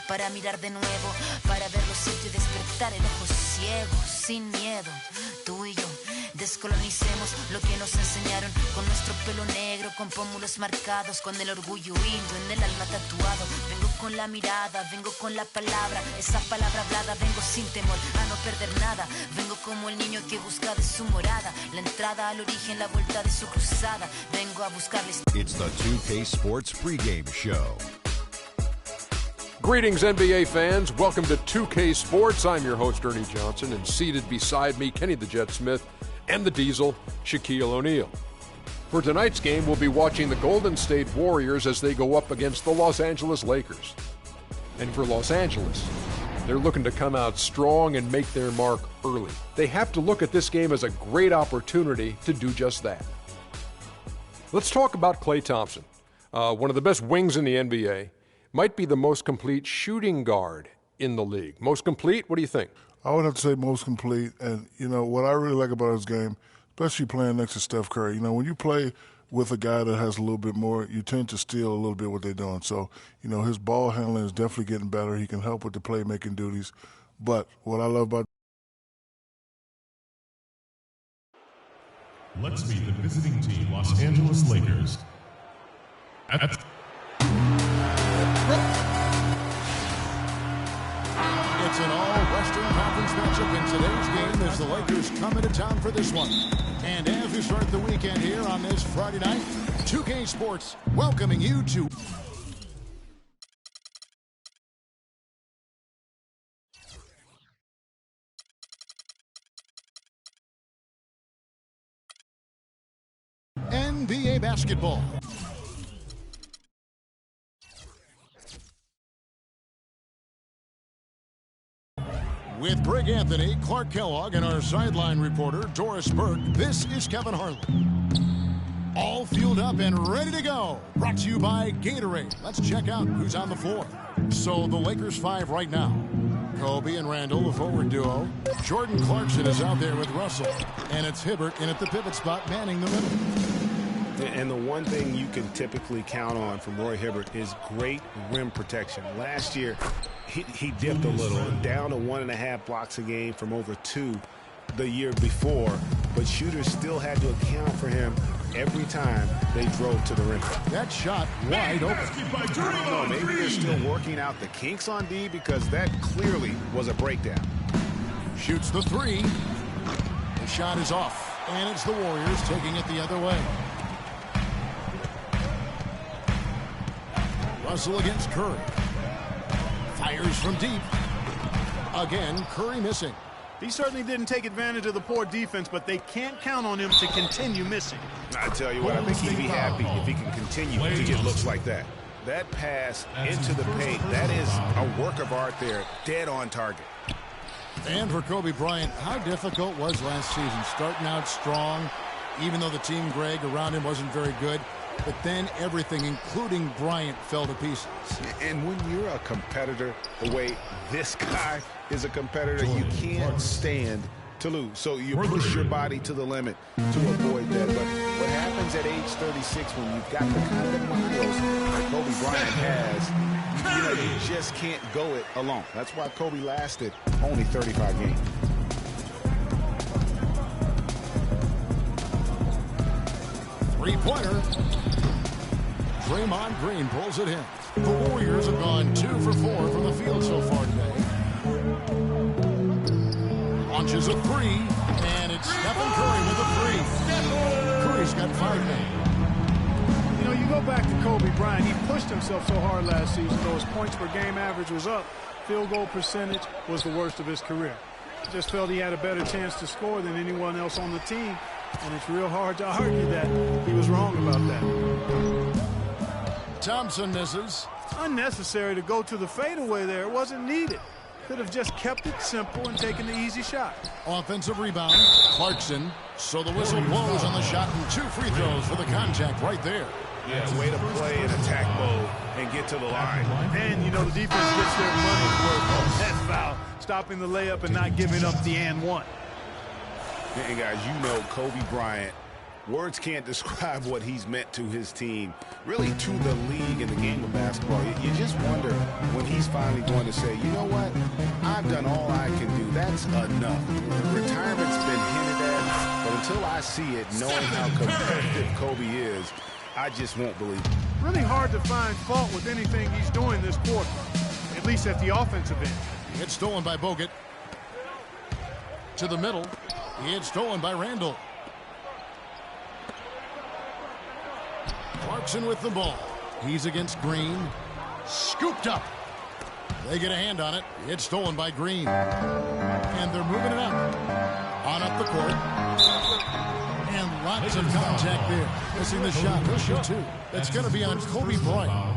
para mirar de nuevo, para ver lo cierto y despertar el ojo ciego, sin miedo, tú y yo. Descolonicemos lo que nos enseñaron con nuestro pelo negro, con pómulos marcados, con el orgullo indio en el alma tatuado. Vengo con la mirada, vengo con la palabra, esa palabra hablada. Vengo sin temor a no perder nada. Vengo como el niño que busca de su morada la entrada al origen, la vuelta de su cruzada. Vengo a buscarles. It's the 2K Sports pregame show. Greetings, NBA fans. Welcome to 2K Sports. I'm your host, Ernie Johnson, and seated beside me, Kenny the Jet Smith, and the Diesel, Shaquille O'Neal. For tonight's game, we'll be watching the Golden State Warriors as they go up against the Los Angeles Lakers. And for Los Angeles, they're looking to come out strong and make their mark early. They have to look at this game as a great opportunity to do just that. Let's talk about Klay Thompson, one of the best wings in the NBA. Might be the most complete shooting guard in the league. Most complete? What do you think? I would have to say most complete. And, you know, what I really like about his game, especially playing next to Steph Curry, you know, when you play with a guy that has a little bit more, you tend to steal a little bit what they're doing. So, you know, his ball handling is definitely getting better. He can help with the playmaking duties. But what I love about... Let's meet the visiting team, Los Angeles Lakers. It's an all-Western Conference matchup in today's game as the Lakers come into town for this one. And as we start the weekend here on this Friday night, 2K Sports welcoming you to... NBA basketball. With Greg Anthony, Clark Kellogg, and our sideline reporter, Doris Burke, this is Kevin Harlan. All fueled up and ready to go. Brought to you by Gatorade. Let's check out who's on the floor. So the Lakers 5 right now. Kobe and Randall, the forward duo. Jordan Clarkson is out there with Russell. And it's Hibbert in at the pivot spot, manning the middle. And the one thing you can typically count on from Roy Hibbert is great rim protection. Last year, he dipped a little, down to 1.5 blocks a game from over 2 the year before, but shooters still had to account for him every time they drove to the rim. That shot wide open. I don't know, maybe they're still working out the kinks on D because that clearly was a breakdown. Shoots the three. The shot is off, and it's the Warriors taking it the other way. Russell against Curry. Fires from deep. Again, Curry missing. He certainly didn't take advantage of the poor defense, but they can't count on him to continue missing. I tell you what, I think he'd be happy if he can continue to get looks like that. That pass into the paint, that is a work of art there, dead on target. And for Kobe Bryant, how difficult was last season? Starting out strong, even though the team, Greg, around him wasn't very good. But then everything, including Bryant, fell to pieces. And when you're a competitor, the way this guy is a competitor, you can't stand to lose. So you push your body to the limit to avoid that. But what happens at age 36 when you've got the kind of miles that Kobe Bryant has, you know, you just can't go it alone. That's why Kobe lasted only 35 games. Three-pointer. Draymond Green pulls it in. The Warriors have gone 2 for 4 from the field so far today. Launches a three, and it's Stephen Curry with a three. Curry's got 5 now. You know, you go back to Kobe Bryant, he pushed himself so hard last season, though his points per game average was up. Field goal percentage was the worst of his career. Just felt he had a better chance to score than anyone else on the team. And it's real hard to argue that he was wrong about that. Thompson misses. Unnecessary to go to the fadeaway there. It wasn't needed. Could have just kept it simple and taken the easy shot. Offensive rebound. Clarkson. So the whistle blows on the shot and 2 free throws for the contact right there. Yeah, way to play in attack mode and get to the line. And, you know, the defense gets their money's worth on that foul, stopping the layup and not giving up the and one. And guys, you know Kobe Bryant words can't describe what he's meant to his team, really to the league and the game of basketball. You just wonder when he's finally going to say, you know what, I've done all I can do. That's enough. Retirement's been hinted at, but until I see it, knowing how competitive Kobe is, I just won't believe it. Really hard to find fault with anything he's doing this quarter, at least at the offensive end. It's stolen by Bogut. To the middle. It's stolen by Randall. Clarkson with the ball. He's against Green. Scooped up. They get a hand on it. It's stolen by Green. And they're moving it up. On up the court. And lots of contact there. Missing the shot. He'll shoot two. It's going to be on Kobe Bryant.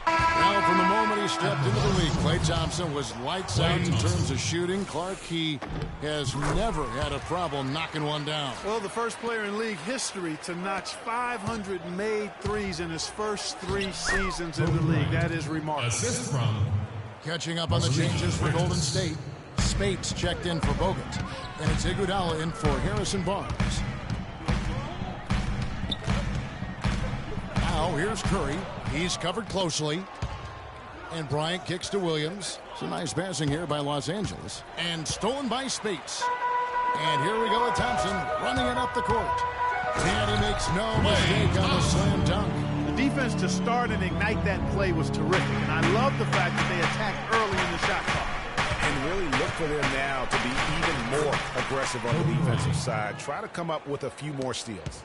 Now, from the moment he stepped into the league, Klay Thompson was lights out in terms of shooting. Clark, he has never had a problem knocking one down. Well, the first player in league history to notch 500 made threes in his first 3 seasons in the league. That is remarkable. Catching up on the changes for Golden State. Spates checked in for Bogut. And it's Iguodala in for Harrison Barnes. Now, here's Curry. He's covered closely. And Bryant kicks to Williams. Some nice passing here by Los Angeles. And stolen by Spates. And here we go with Thompson running it up the court. And he makes no mistake on the slam dunk. The defense to start and ignite that play was terrific. And I love the fact that they attacked early in the shot clock. And really look for them now to be even more aggressive on the defensive side. Try to come up with a few more steals.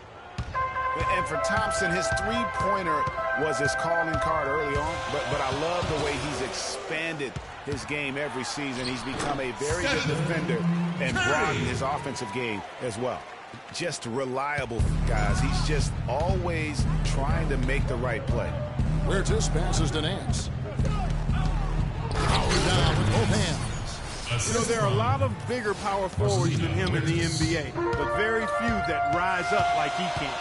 And for Thompson, his three-pointer was his calling card early on, but I love the way he's expanded his game every season. He's become a very good defender and broadened his offensive game as well. Just reliable, guys. He's just always trying to make the right play. Huertas passes to Nance. Power down with both hands. You know, there are a lot of bigger power forwards than him in the NBA, but very few that rise up like he can.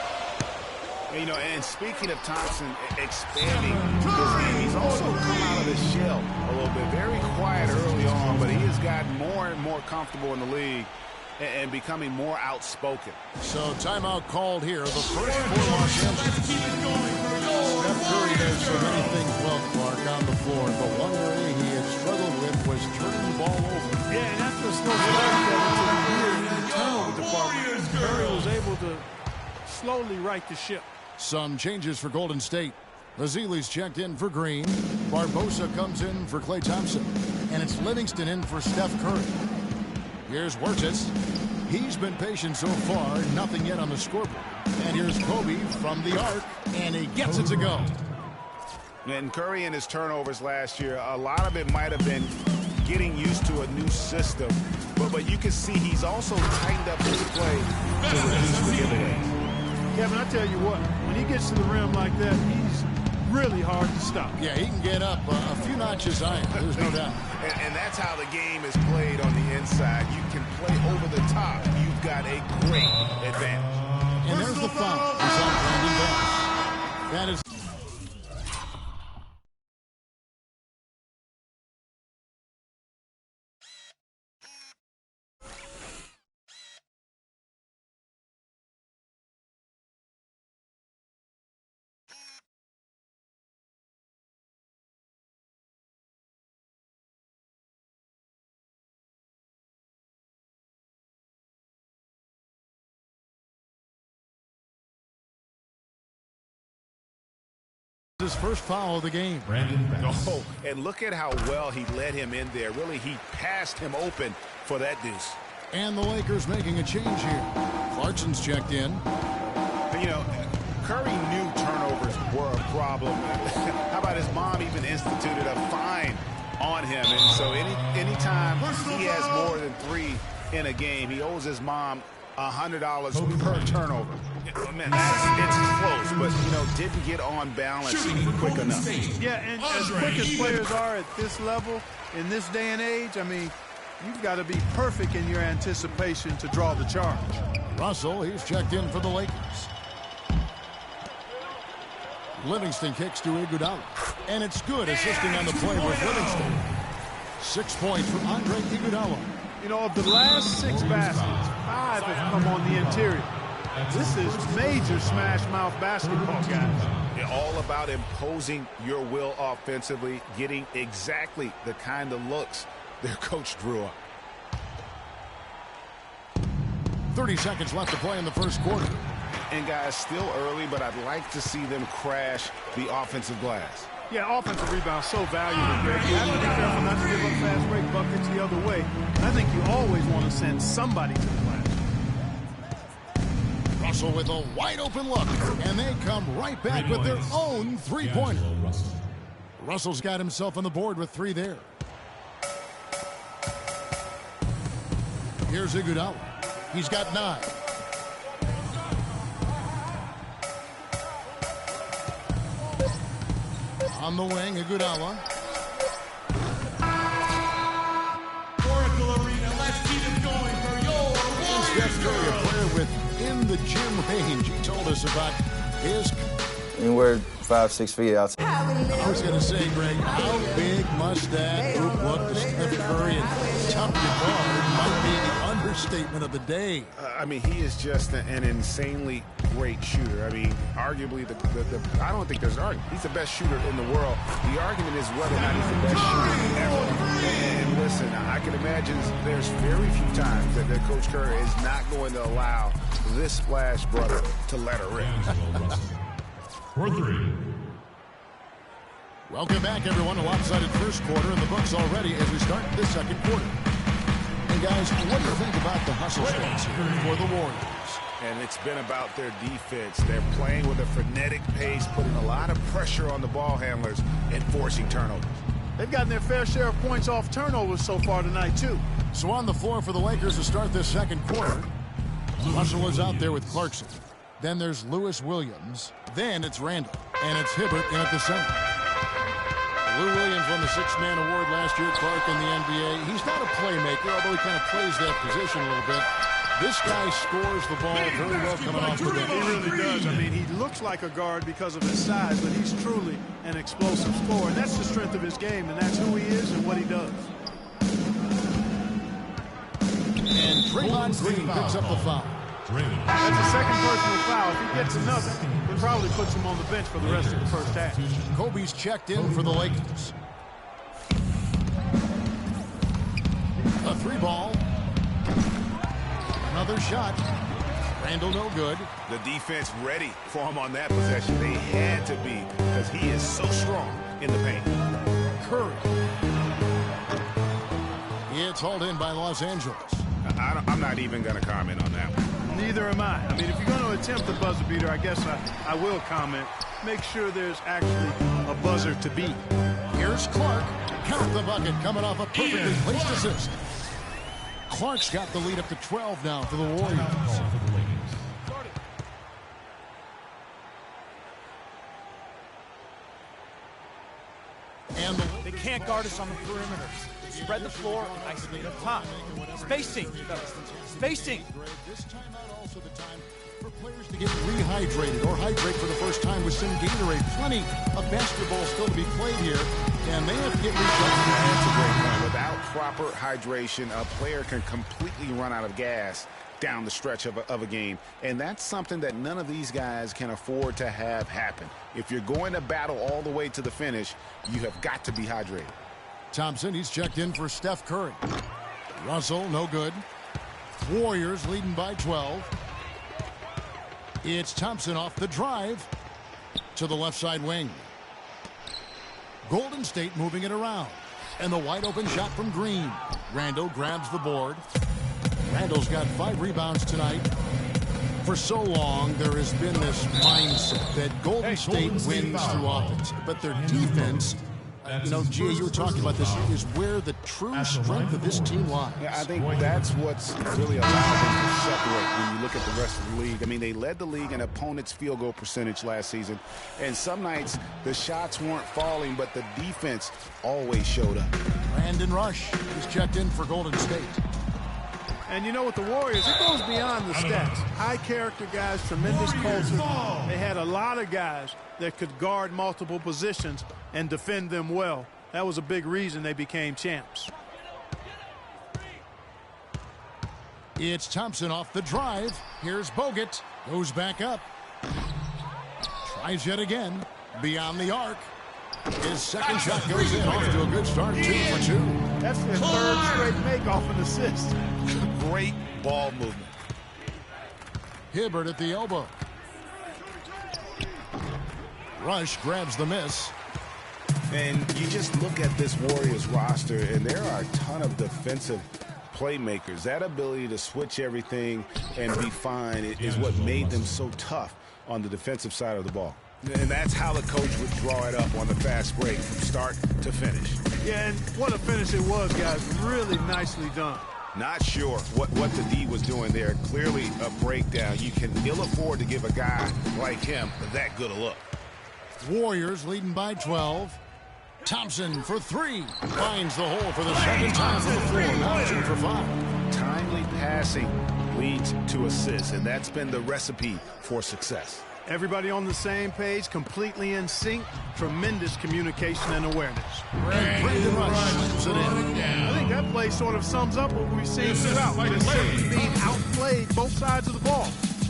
You know, and speaking of Thompson expanding his game, he's also come out of the shell a little bit. Very quiet early on, but he has gotten more and more comfortable in the league and becoming more outspoken. So timeout called here. The first for Los Angeles. Steph Curry does so many things well, Clark, on the floor, but one area he had struggled with was turning the ball over. Yeah, and after a slow start in the turnover department, Curry was able to slowly right the ship. Some changes for Golden State. Lazili's checked in for Green. Barbosa comes in for Klay Thompson. And it's Livingston in for Steph Curry. Here's Huertas. He's been patient so far. Nothing yet on the scoreboard. And here's Kobe from the arc. And he gets it to go. And Curry and his turnovers last year, a lot of it might have been getting used to a new system. But you can see he's also tightened up his play to reduce the giveaways. Kevin, I tell you what, when he gets to the rim like that, he's really hard to stop. Yeah, he can get up a few notches higher, there's no doubt. And that's how the game is played on the inside. You can play over the top. You've got a great advantage. And there's the foul. It's on Brandon Bass. That is... his first foul of the game. Oh, and look at how well he let him in there. Really, he passed him open for that deuce. And the Lakers making a change here. Clarkson's checked in. You know, Curry knew turnovers were a problem. How about his mom even instituted a fine on him? And so anytime he has more than 3 in a game, he owes his mom $100 per turnover. Man, it's close, but, you know, didn't get on balance quick enough. Yeah, and as quick as players are at this level, in this day and age, I mean, you've got to be perfect in your anticipation to draw the charge. Russell, he's checked in for the Lakers. Livingston kicks to Iguodala. And it's good, assisting on the play with Livingston. 6 points from Andre Iguodala. You know, of the last 6 baskets, 5 have come on the interior. This is major smash mouth basketball, guys. It's all about imposing your will offensively, getting exactly the kind of looks their coach drew up. 30 seconds left to play in the first quarter. And guys, still early, but I'd like to see them crash the offensive glass. Yeah, offensive rebound so valuable, Greg. You have to be careful not to give up fast break buckets the other way. I think you always want to send somebody to the glass. Russell with a wide open look, and they come right back with their own three-pointer. Russell's got himself on the board with 3 there. Here's Iguodala. He's got 9. On the wing, Iguodala. Oracle Arena, let's keep it going for your Warriors. Steph Curry, a player within the gym range. He told us about his... Anywhere 5-6 feet outside. I was going to say, Greg, how big must that group look to Steph Curry and tough to guard might be the understatement of the day. I mean, he is just an insanely great shooter. I mean, arguably, I don't think there's an argument. He's the best shooter in the world. The argument is whether or not he's the best shooter ever. And listen, I can imagine there's very few times that Coach Curry is not going to allow this splash brother to let her rip. For 3. Welcome back, everyone, to lopsided first quarter in the books already as we start the second quarter. And guys, what do you think about the hustle stance here for the Warriors? And it's been about their defense. They're playing with a frenetic pace, putting a lot of pressure on the ball handlers and forcing turnovers. They've gotten their fair share of points off turnovers so far tonight, too. So on the floor for the Lakers to start this second quarter, Russell is out there with Clarkson. Then there's Lewis Williams. Then it's Randall. And it's Hibbert in at the center. Lou Williams won the Sixth-Man Award last year, Clark, in the NBA. He's not a playmaker, although he kind of plays that position a little bit. This guy scores the ball very well coming off the bench. He really does. I mean, he looks like a guard because of his size, but he's truly an explosive scorer. And that's the strength of his game, and that's who he is and what he does. And Draymond Green picks up the foul. That's the second personal foul. If he gets another, it probably puts him on the bench for the rest of the first half. Kobe's checked in for the Lakers. A 3-ball. Another shot. Randall no good. The defense ready for him on that possession. They had to be because he is so strong in the paint. Curry. It's hauled in by Los Angeles. I'm not even going to comment on that one. Neither am I. I mean, if you're going to attempt a buzzer beater, I guess I will comment. Make sure there's actually a buzzer to beat. Here's Clark. Count the bucket coming off a perfectly placed assist. Clark's got the lead up to 12 now for the Warriors. And they can't guard us on the perimeter. Spread the floor and isolate up top. Spacing. Spacing. This timeout also the time for players to get rehydrated or hydrate for the first time with some Gatorade. Plenty of basketball still to be played here, and they have to get rehydrated. That's a great point. Without proper hydration, a player can completely run out of gas down the stretch of a game, and that's something that none of these guys can afford to have happen. If you're going to battle all the way to the finish, you have got to be hydrated. Thompson, he's checked in for Steph Curry. Russell, no good. Warriors leading by 12. It's Thompson off the drive to the left side wing. Golden State moving it around. And the wide open shot from Green. Randall grabs the board. Randall's got 5 rebounds tonight. For so long, there has been this mindset that Golden State wins through offense, but their defense, you know, Gia, you were talking about this, is where the true strength of this team lies. Yeah, I think that's what's really allowed them to separate when you look at the rest of the league. I mean, they led the league in opponents' field goal percentage last season, and some nights the shots weren't falling, but the defense always showed up. Brandon Rush is checked in for Golden State. And you know, with the Warriors, it goes beyond the stats. High character guys, tremendous culture. They had a lot of guys that could guard multiple positions and defend them well. That was a big reason they became champs. It's Thompson off the drive. Here's Bogut. Goes back up. Tries yet again. Beyond the arc. His second shot goes in. Off to a good start. 2 for 2. That's their third straight make off an assist. Great ball movement. Hibbert at the elbow. Rush grabs the miss. And you just look at this Warriors roster, and there are a ton of defensive playmakers. That ability to switch everything and be fine is what made them so tough on the defensive side of the ball. And that's how the coach would draw it up on the fast break from start to finish. Yeah, and what a finish it was, guys. Really nicely done. Not sure what the D was doing there. Clearly a breakdown. You can ill afford to give a guy like him that good a look. Warriors leading by 12. Thompson for 3. Finds the hole for the second time from the floor. Now 2 for 5. Timely passing leads to assists, and that's been the recipe for success. Everybody on the same page, completely in sync. Tremendous communication and awareness. Brandon Rush slams it in. I think that play sort of sums up what we've seen throughout. Just simply being outplayed both sides of the ball.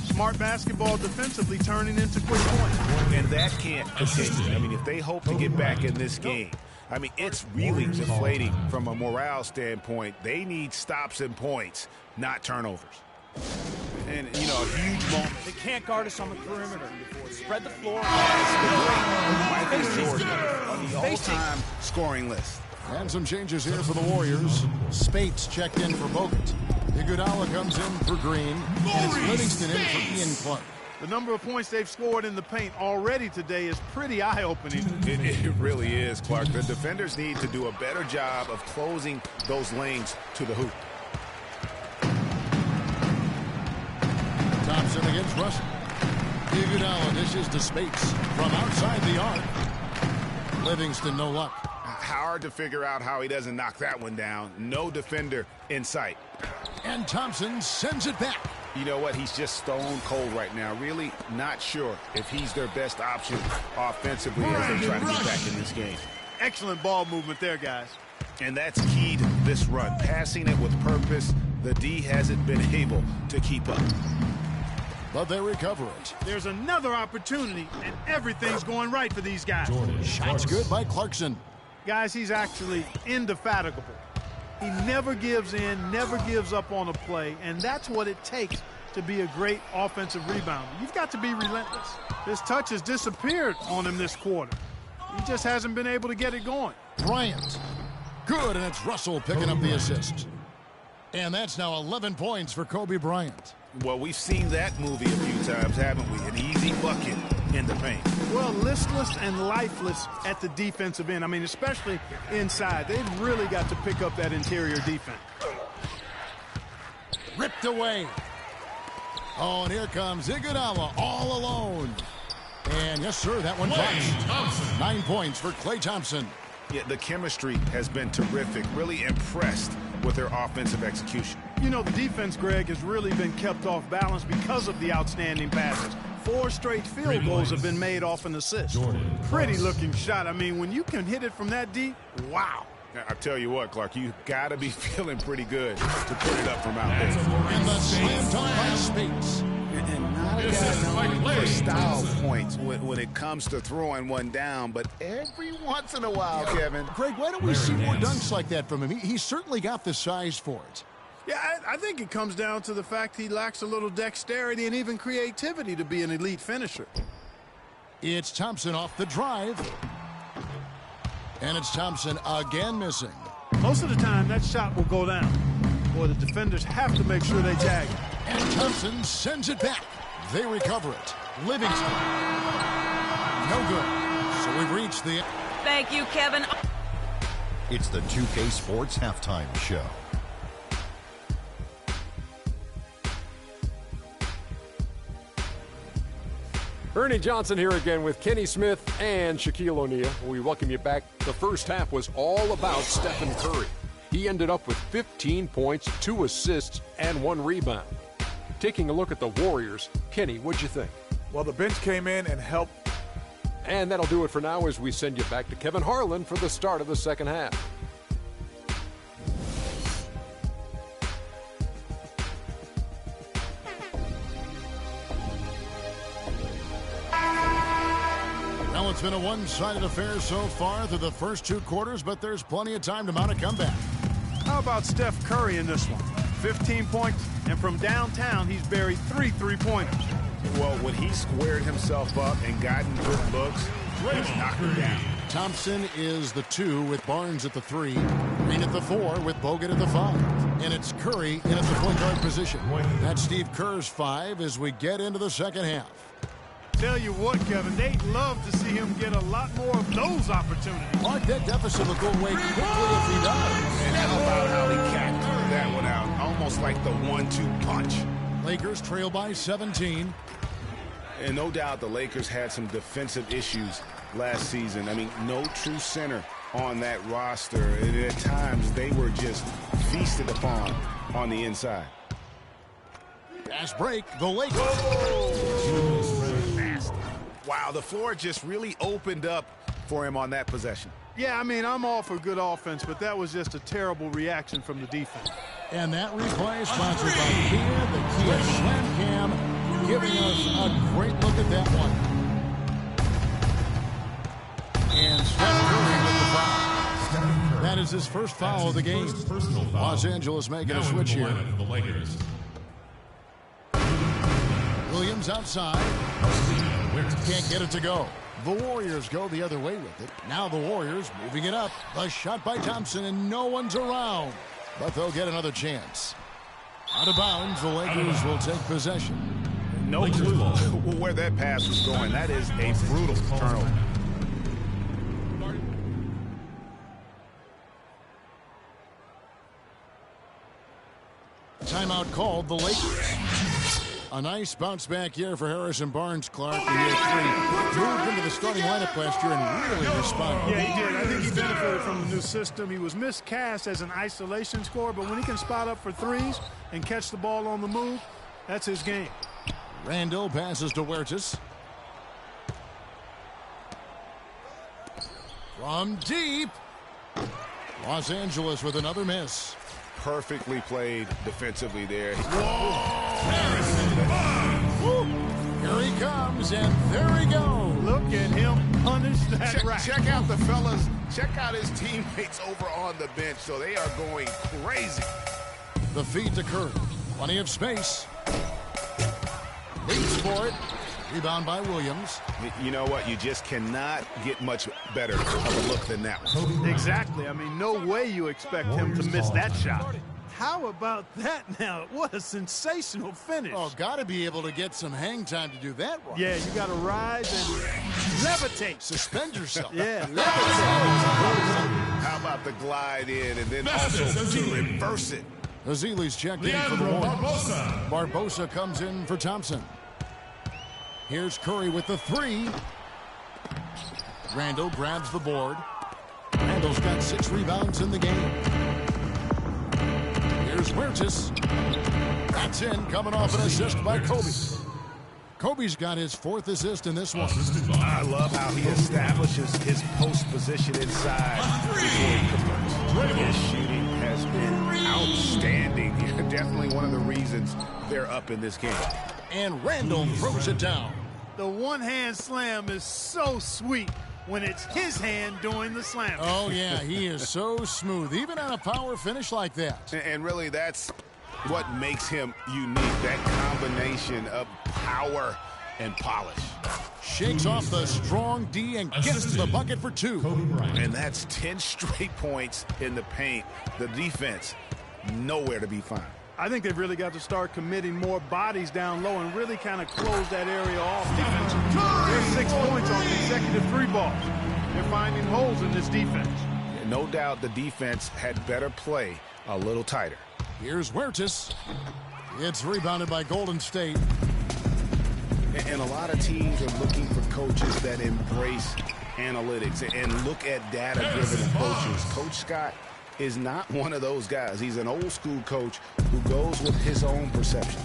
Smart basketball defensively turning into quick points. And that can't continue. I mean, if they hope to get back in this game, I mean, it's really deflating from a morale standpoint. They need stops and points, not turnovers. And, you know, a huge moment. They can't guard us on the perimeter. Spread the floor. Michael Jordan on the all-time scoring list. And some changes here for the Warriors. Spates checked in for Bogut. Iguodala comes in for Green. And it's Livingston in for Ian Clark. The number of points they've scored in the paint already today is pretty eye-opening. It really is, Clark. The defenders need to do a better job of closing those lanes to the hoop. Thompson against Russell. Iguodala dishes to Spates from outside the arc. Livingston, no luck. Hard to figure out how he doesn't knock that one down. No defender in sight. And Thompson sends it back. You know what? He's just stone cold right now. Really not sure if he's their best option offensively as they try to get back in this game. Excellent ball movement there, guys. And that's key to this run. Passing it with purpose. The D hasn't been able to keep up. But they recover it. There's another opportunity, and everything's going right for these guys. Shots good by Clarkson. Guys, he's actually indefatigable. He never gives in, never gives up on a play, and that's what it takes to be a great offensive rebounder. You've got to be relentless. His touch has disappeared on him this quarter. He just hasn't been able to get it going. Bryant. Good, and it's Russell picking up the assist. And that's now 11 points for Kobe Bryant. Well, we've seen that movie a few times, haven't we? An easy bucket in the paint. Well, listless and lifeless at the defensive end. I mean, especially inside. They've really got to pick up that interior defense. Ripped away. Oh, and here comes Iguodala all alone. And yes, sir, that one touched. 9 points for Klay Thompson. Yeah, the chemistry has been terrific. Really impressed with their offensive execution. You know, the defense, Greg, has really been kept off balance because of the outstanding passes. 4 straight field goals have been made off an assist. Pretty looking shot. I mean, when you can hit it from that deep, wow. I tell you what, Clark, you got to be feeling pretty good to put it up from out there. And the slam dunk by Spates. And not a guy known for style points when it comes to throwing one down, but every once in a while, Kevin. Greg, why don't we see more dunks like that from him? He's certainly got the size for it. Yeah, I think it comes down to the fact he lacks a little dexterity and even creativity to be an elite finisher. It's Thompson off the drive. And it's Thompson again missing. Most of the time, that shot will go down. Boy, the defenders have to make sure they tag it. And Thompson sends it back. They recover it. Livingston. No good. So we've reached the... Thank you, Kevin. It's the 2K Sports Halftime Show. Ernie Johnson here again with Kenny Smith and Shaquille O'Neal. We welcome you back. The first half was all about Stephen Curry. He ended up with 15 points, 2 assists, and 1 rebound. Taking a look at the Warriors, Kenny, what'd you think? Well, the bench came in and helped. And that'll do it for now as we send you back to Kevin Harlan for the start of the second half. It's been a one-sided affair so far through the first 2 quarters, but there's plenty of time to mount a comeback. How about Steph Curry in this one? 15 points, and from downtown, he's buried 3 3-pointers. Well, when he squared himself up and gotten good looks, he's knocked him down. Thompson is the 2 with Barnes at the 3. Green at the 4 with Bogut at the 5. And it's Curry in at the point guard position. That's Steve Kerr's 5 as we get into the second half. Tell you what, Kevin, they'd love to see him get a lot more of those opportunities. Mark, that deficit will go away quickly if he does. And how about how he capped that one out? Almost like the 1-2 punch. Lakers trail by 17. And no doubt the Lakers had some defensive issues last season. I mean, no true center on that roster. And at times, they were just feasted upon on the inside. Fast break, the Lakers. Wow, the floor just really opened up for him on that possession. Yeah, I mean, I'm all for good offense, but that was just a terrible reaction from the defense. And that replay sponsored by Kia, the Kia Slam Cam, giving us a great look at that one. And Steph Curry with the foul. That is his first foul of the game. Los Angeles making a switch here. Williams outside. Can't get it to go. The Warriors go the other way with it. Now the Warriors moving it up. A shot by Thompson, and no one's around. But they'll get another chance. Out of bounds, the Lakers will take possession. No clue where that pass was going. That is a brutal turnover. Timeout called, the Lakers. A nice bounce back year for Harrison Barnes, Clark, in year 3. Moved into the starting lineup last year and really responded. Yeah, he did. I think he benefited from the new system. He was miscast as an isolation scorer, but when he can spot up for threes and catch the ball on the move, that's his game. Randall passes to Huertas. From deep. Los Angeles with another miss. Perfectly played defensively there. Here he comes, and there he goes. Look at him punish that rack. Check out the fellas. Check out his teammates over on the bench. So they are going crazy. The feed to Curry. Plenty of space. Leads for it. Rebound by Williams. You know what? You just cannot get much better of a look than that one. Exactly. I mean, no way you expect him to miss that shot. How about that now? What a sensational finish. Oh, got to be able to get some hang time to do that one. Yeah, you got to rise and levitate. Suspend yourself. Yeah, levitate. How about the glide in and then also reverse it? Azile's checked in for the Warriors. Barbosa comes in for Thompson. Here's Curry with the 3. Randall grabs the board. Randall's got 6 rebounds in the game. Here's Huertas. That's in, coming off an assist by Kobe. Kobe's got his 4th assist in this one. I love how he establishes his post position inside before he converts. His shooting has been outstanding. Definitely one of the reasons they're up in this game. And Randall throws it down. The one-hand slam is so sweet when it's his hand doing the slam. Oh, yeah, he is so smooth, even on a power finish like that. And really, that's what makes him unique, that combination of power and polish. Shakes off the strong D and gets to the bucket for 2. And that's 10 straight points in the paint. The defense, nowhere to be found. I think they've really got to start committing more bodies down low and really kind of close that area off defensively. There's 6 points on consecutive 3 balls. They're finding holes in this defense. No doubt the defense had better play a little tighter. Here's Huertas. It's rebounded by Golden State. And a lot of teams are looking for coaches that embrace analytics and look at data-driven approaches. Coach Scott is not one of those guys. He's an old school coach who goes with his own perception.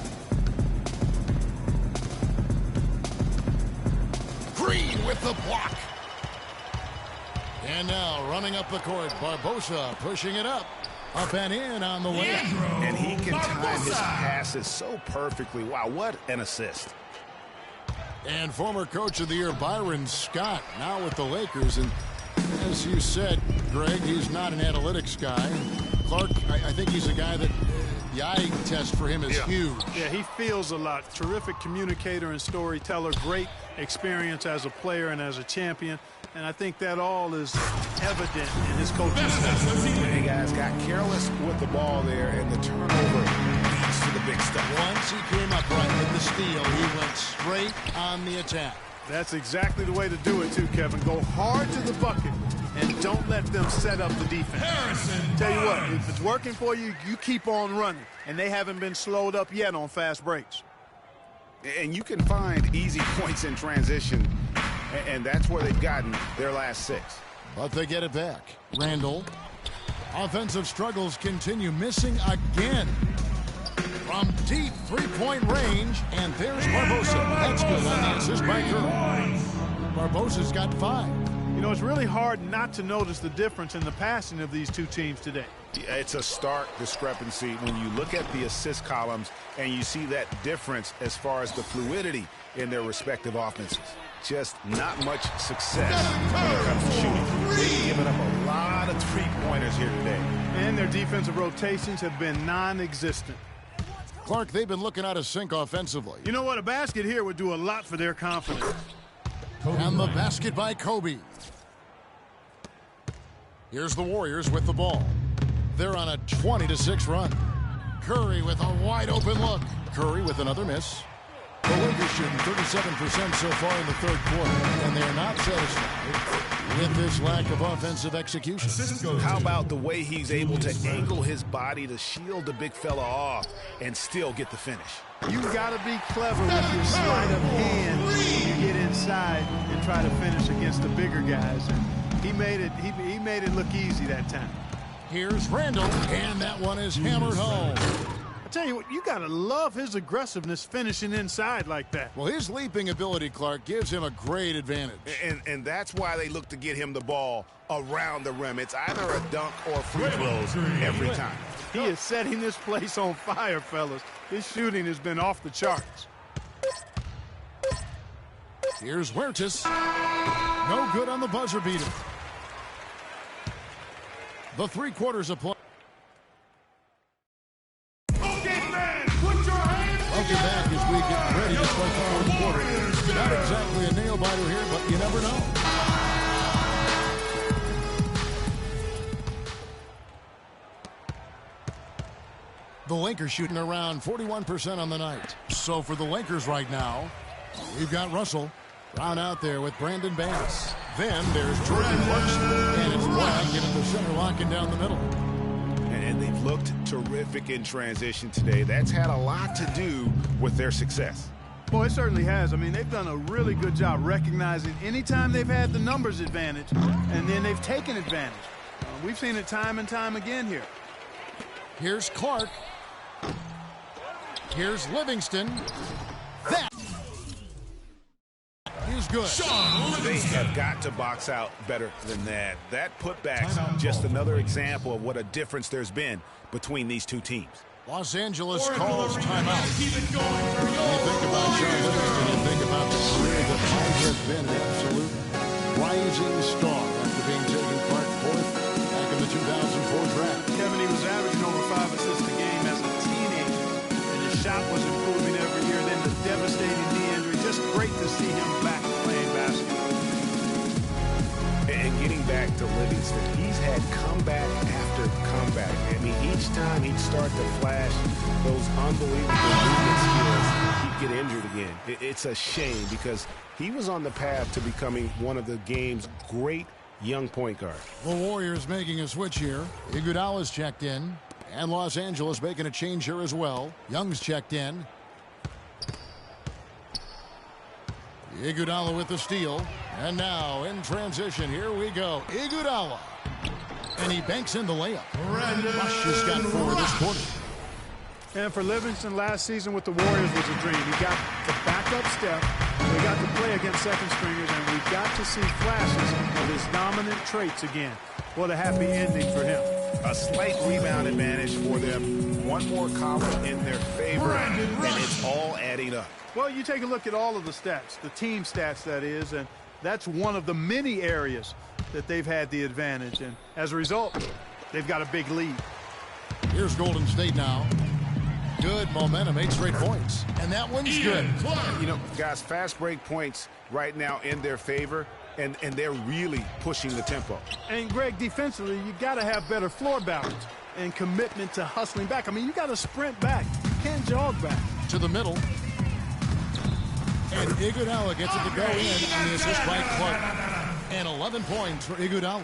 Green with the block. And now running up the court, Barbosa pushing it up. Up and in on the way. And he can time his passes so perfectly. Wow, what an assist. And former Coach of the Year Byron Scott now with the Lakers. And as you said, Greg, he's not an analytics guy. Clark, I think he's a guy that the eye test for him is huge. Yeah, he feels a lot. Terrific communicator and storyteller. Great experience as a player and as a champion. And I think that all is evident in his coaching staff. Hey, guys, got careless with the ball there, and the turnover leads to the big stuff. Once he came up right with the steal, he went straight on the attack. That's exactly the way to do it, too, Kevin. Go hard to the bucket and don't let them set up the defense. Tell you what, if it's working for you, you keep on running. And they haven't been slowed up yet on fast breaks. And you can find easy points in transition, and that's where they've gotten their last 6. But they get it back. Randall. Offensive struggles continue, missing again. From deep three-point range, and there's Barbosa. That's good on the assist by Curry. Barbosa's got 5. You know, it's really hard not to notice the difference in the passing of these two teams today. It's a stark discrepancy when you look at the assist columns and you see that difference as far as the fluidity in their respective offenses. Just not much success when it comes to shooting. They've given up a lot of three-pointers here today. And their defensive rotations have been non-existent. Clark, they've been looking out of sync offensively. You know what? A basket here would do a lot for their confidence. And the basket by Kobe. Here's the Warriors with the ball. They're on a 20-6 run. Curry with a wide-open look. Curry with another miss. The Lakers shooting 37% so far in the third quarter, and they're not satisfied with this lack of offensive execution. How about the way he's able to angle his body to shield the big fella off and still get the finish? You've got to be clever with your sleight of hand when you get inside and try to finish against the bigger guys. And he made it look easy that time. Here's Randall, and that one is hammered home. I tell you what, you got to love his aggressiveness finishing inside like that. Well, his leaping ability, Clark, gives him a great advantage. And that's why they look to get him the ball around the rim. It's either a dunk or free throws every time. He is setting this place on fire, fellas. His shooting has been off the charts. Here's Huertas. No good on the buzzer beater. The 3 quarters of play. Welcome back as we get ready to start the fourth quarter. Not exactly a nail-biter here, but you never know. The Lakers shooting around 41% on the night. So for the Lakers right now, we've got Russell. Brown out there with Brandon Bass. Then there's Jordan Clarkson. And it's Black getting the center, locking down the middle. And they've looked terrific in transition today. That's had a lot to do with their success. Well, it certainly has. I mean, they've done a really good job recognizing anytime they've had the numbers advantage, and then they've taken advantage. We've seen it time and time again here. Here's Clark. Here's Livingston. That is good. They have got to box out better than that. That putback's just another example of what a difference there's been between these two teams. Los Angeles calls timeout. When you think about John Livingston, you think about the career that might have been an absolute rising star after being taken Clark fourth back in the 2004 draft. Kevin, he was averaging over 5 assists a game as a teenager, and his shot was improving every year. Then the devastating knee injury. Just great to see him back playing basketball. And getting back to Livingston, he's had comeback after comeback. I mean, each time he'd start to flash those unbelievable movement skills, he'd get injured again. It's a shame because he was on the path to becoming one of the game's great young point guards. The Warriors making a switch here. Iguodala's checked in. And Los Angeles making a change here as well. Young's checked in. Iguodala with the steal. And now in transition, here we go. Iguodala. And he banks in the layup. Rush has got 4 this quarter. And for Livingston, last season with the Warriors was a dream. He got the backup step. We got to play against second stringers, and we got to see flashes of his dominant traits again. What a happy ending for him. A slight rebound advantage for them. One more column in their favor, and it's all adding up. Well, you take a look at all of the stats, the team stats, that is, and that's one of the many areas that they've had the advantage. And as a result, they've got a big lead. Here's Golden State now. Good momentum, 8 straight points. And that one's good. You know, guys, fast break points right now in their favor, and they're really pushing the tempo. And, Greg, defensively, you got to have better floor balance and commitment to hustling back. I mean, you got to sprint back. You can't jog back. To the middle. And Iguodala gets it to go in on the assist by Clark. And 11 points for Iguodala.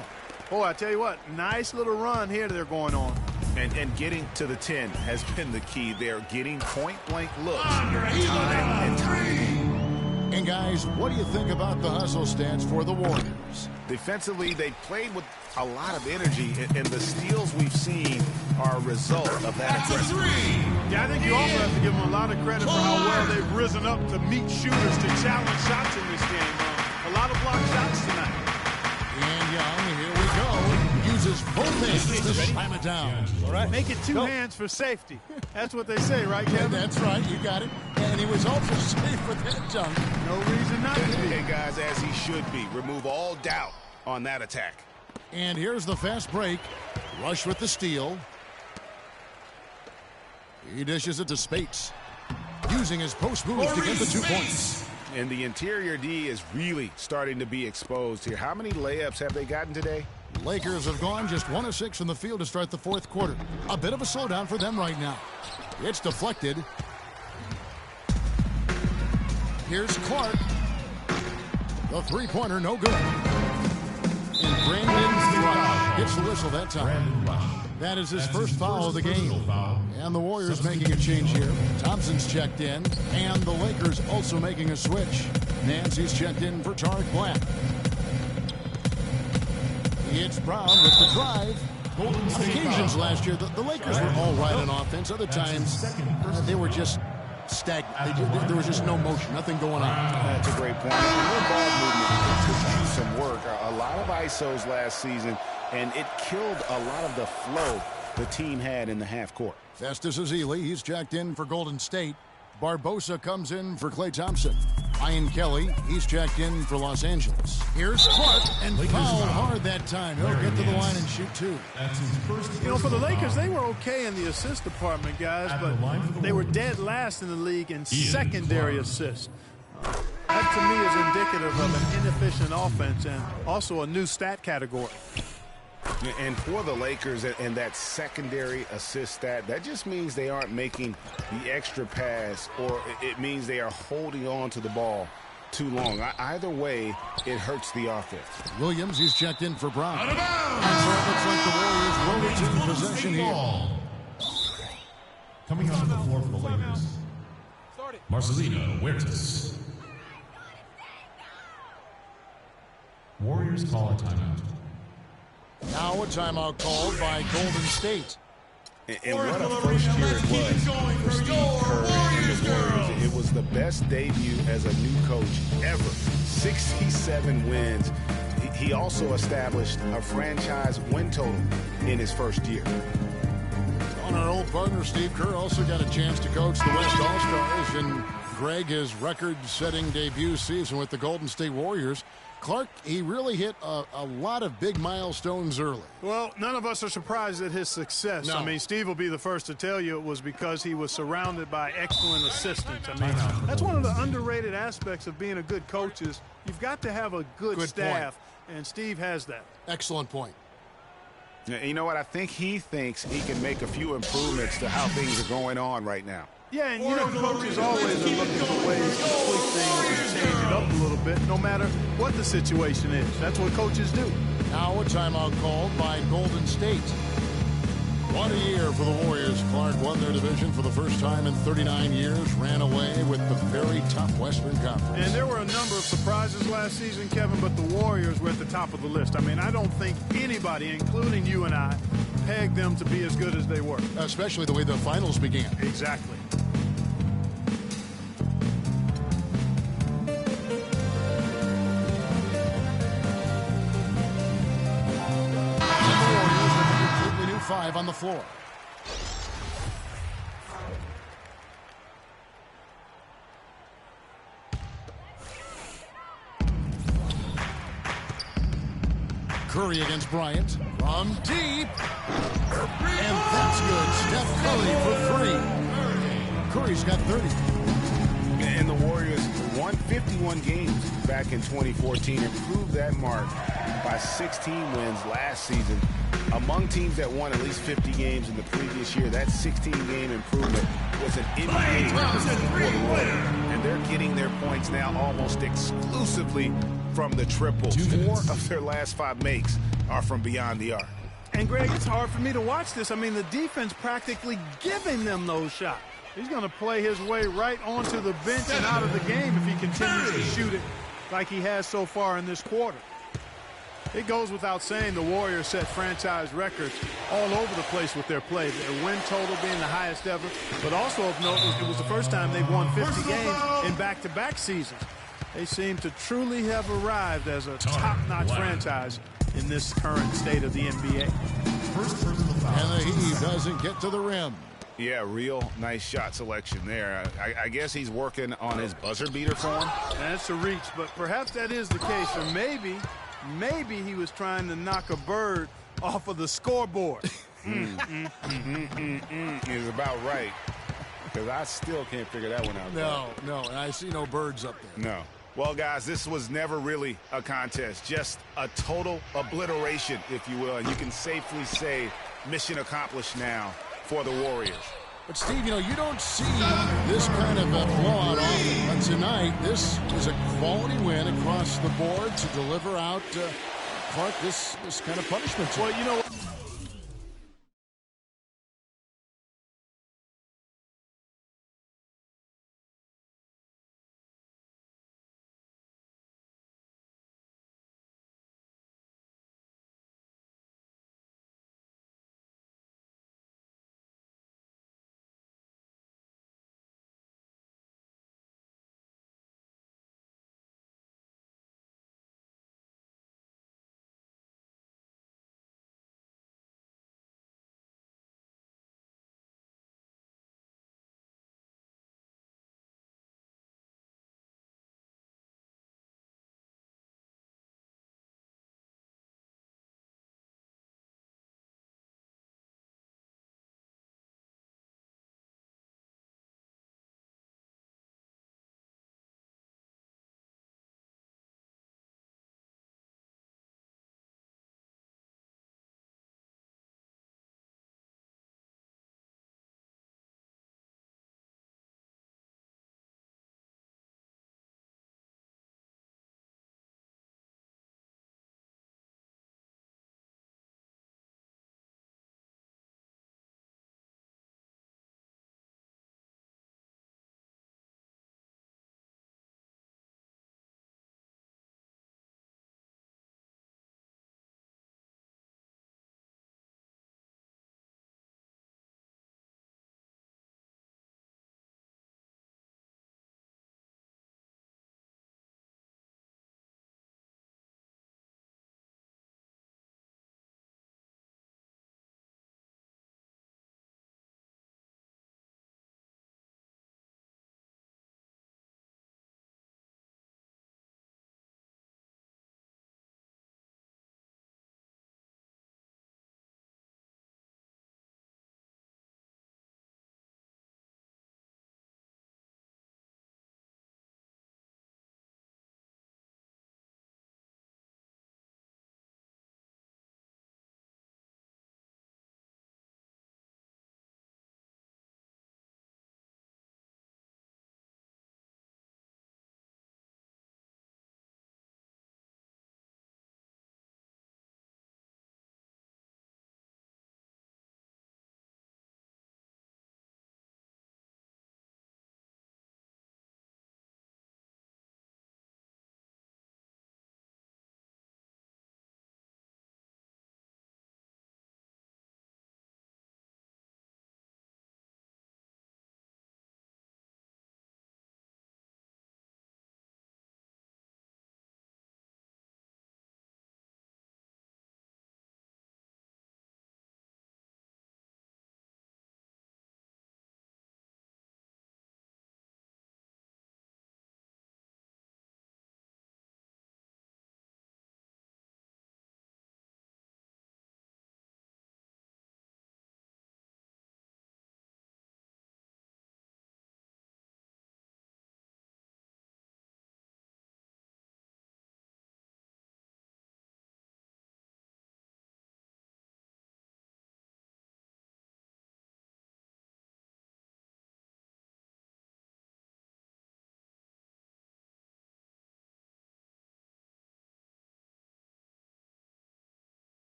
Boy, I tell you what, nice little run here they're going on. And getting to the 10 has been the key. They're getting point-blank looks time and time again. And, guys, what do you think about the hustle stance for the Warriors? Defensively, they played with a lot of energy, and the steals we've seen are a result of that. That's a 3! Yeah, I think you also have to give them a lot of credit for how well they've risen up to meet shooters to challenge shots in this game. A lot of blocked shots tonight. And Young, here we go, uses both hands to slam it down. All right, make it 2 hands for safety. That's what they say, right, Kevin? Yeah, that's right, you got it. And he was also safe with that dunk. No reason not to be. Hey, guys, as he should be. Remove all doubt on that attack. And here's the fast break. Rush with the steal. He dishes it to Spates, using his post moves to get the 2 points. And the interior D is really starting to be exposed here. How many layups have they gotten today? Lakers have gone just 1 of 6 from the field to start the 4th quarter. A bit of a slowdown for them right now. It's deflected. Here's Clark. The 3-pointer, no good. And Brandon Rush gets the whistle that time. That is his first foul of the game. And the Warriors making a change here. Thompson's checked in. And the Lakers also making a switch. Nancy's checked in for Tariq Black. It's Brown with the drive. On occasions last year, the Lakers were all right on offense. Other times, they were just stagnant. There was just no motion, nothing going on. That's a great point. Their ball movement took some work. A lot of ISOs last season, and it killed a lot of the flow the team had in the half court. Festus Ezeli, he's checked in for Golden State. Barbosa comes in for Klay Thompson. Ian Kelly, he's checked in for Los Angeles. Here's Clark, and fouled hard that time. He'll get to the line and shoot 2. You know, for the Lakers, they were okay in the assist department, guys, but they were dead last in the league in secondary assists. That, to me, is indicative of an inefficient offense and also a new stat category. And for the Lakers and that secondary assist stat, that just means they aren't making the extra pass, or it means they are holding on to the ball too long. Either way, it hurts the offense. Williams, he's checked in for Brown. And so it looks like the Warriors will retain possession here. Coming out on the floor for the Lakers, Marcelino Huertas. Warriors call a timeout. Now a timeout called by Golden State. And what a first year it was for Steve Kerr and the Warriors. It was the best debut as a new coach ever. 67 wins. He also established a franchise win total in his first year. On our old partner, Steve Kerr also got a chance to coach the West All-Stars, and Greg, his record-setting debut season with the Golden State Warriors. Clark, he really hit a lot of big milestones early. Well, none of us are surprised at his success. No. I mean, Steve will be the first to tell you it was because he was surrounded by excellent assistants. I mean, that's one of the underrated aspects of being a good coach is you've got to have a good staff, and Steve has that. Excellent point. You know what? I think he thinks he can make a few improvements to how things are going on right now. Yeah, and you know, coaches always are looking for ways to tweak things and change it up a little bit, no matter what the situation is. That's what coaches do. Now a timeout called by Golden State. What a year for the Warriors. Clark won their division for the first time in 39 years, ran away with the very tough Western Conference. And there were a number of surprises last season, Kevin, but the Warriors were at the top of the list. I mean, I don't think anybody, including you and I, pegged them to be as good as they were. Especially the way the finals began. Exactly. Five on the floor. Curry against Bryant. From deep. And that's good. Steph Curry for 3. Curry's got 30. And the Warriors won 51 games back in 2014, improved that mark by 16 wins last season. Among teams that won at least 50 games in the previous year, that 16-game improvement was an NBA record for the Warriors. And they're getting their points now almost exclusively from the triples. 4 of their last 5 makes are from beyond the arc. And, Greg, it's hard for me to watch this. I mean, the defense practically giving them those shots. He's going to play his way right onto the bench and out of the game if he continues to shoot it like he has so far in this quarter. It goes without saying the Warriors set franchise records all over the place with their play. Their win total being the highest ever, but also of note, it was the first time they've won 50 games in back-to-back seasons. They seem to truly have arrived as a top-notch franchise in this current state of the NBA. And the Heat doesn't get to the rim. Yeah, real nice shot selection there. I guess he's working on his buzzer beater form. That's a reach, but perhaps that is the case. Or maybe he was trying to knock a bird off of the scoreboard. Is about right. Because I still can't figure that one out. No, and I see no birds up there. No. Well, guys, this was never really a contest. Just a total obliteration, if you will. And you can safely say mission accomplished now for the Warriors. But, Steve, you don't see this kind of a blowout often. But tonight, this is a quality win across the board to deliver out, Clark, this kind of punishment. Well, you know what?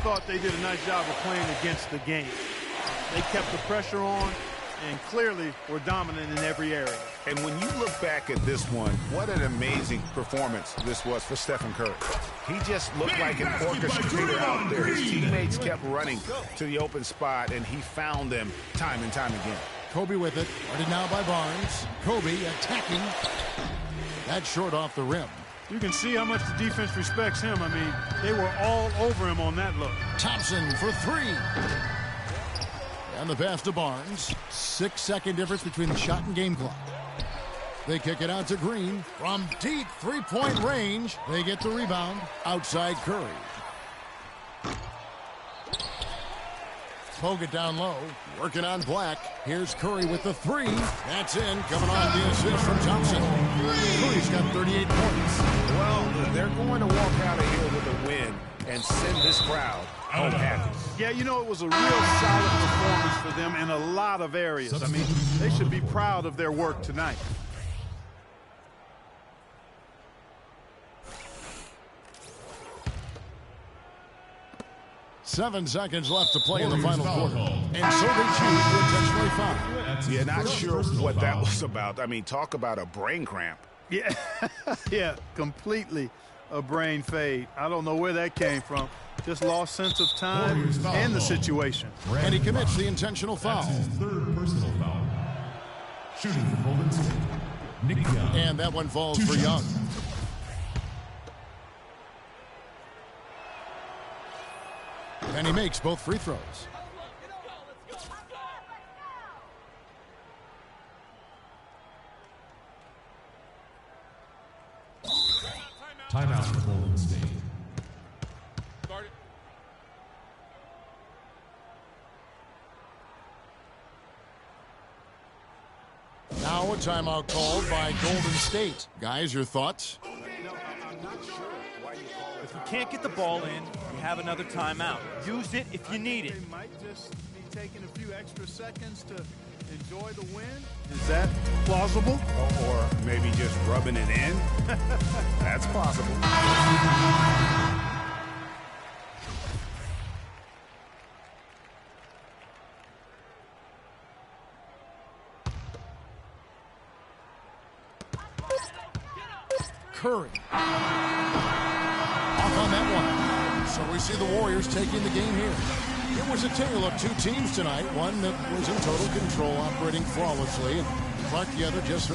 thought they did a nice job of playing against the game. They kept the pressure on and clearly were dominant in every area. And when you look back at this one, what an amazing performance this was for Stephen Curry. He just looked like an orchestrator out there. His teammates kept running to the open spot, and he found them time and time again. Kobe with it. Guarded now by Barnes. Kobe attacking. That's short off the rim. You can see how much the defense respects him. I mean, they were all over him on that look. Thompson for three. And the pass to Barnes. 6-second difference between the shot and game clock. They kick it out to Green. From deep three-point range, they get the rebound. Outside Curry. Pogue it down low. Working on Black. Here's Curry with the three. That's in. Coming on the assist from Thompson. Curry's got 38 points. Well, they're going to walk out of here with a win and send this crowd home happy. Yeah, you know, it was a real solid performance for them in a lot of areas. I mean, they should be proud of their work tonight. Seven seconds left to play in the final quarter. And so they choose to intentionally foul. Yeah, not sure what that was about. I mean, talk about a brain cramp. Yeah, yeah, completely a brain fade. I don't know where that came from. Just lost sense of time and the situation. And he commits the intentional foul. That's his third personal foul. Shooting for Golden State, Nick Young. And that one falls for Young. And he makes both free throws. Timeout for Golden State. Now a timeout called by Golden State. Guys, your thoughts? If you can't get the ball in, you have another timeout. Use it if you need it. They might just be taking a few extra seconds to enjoy the win. Is that plausible? Or maybe just rubbing it in. That's possible. Curry. Off on that one. So we see the Warriors taking the game here. It was a tale of two teams tonight. One that was in total control, operating flawlessly. And Clark the other just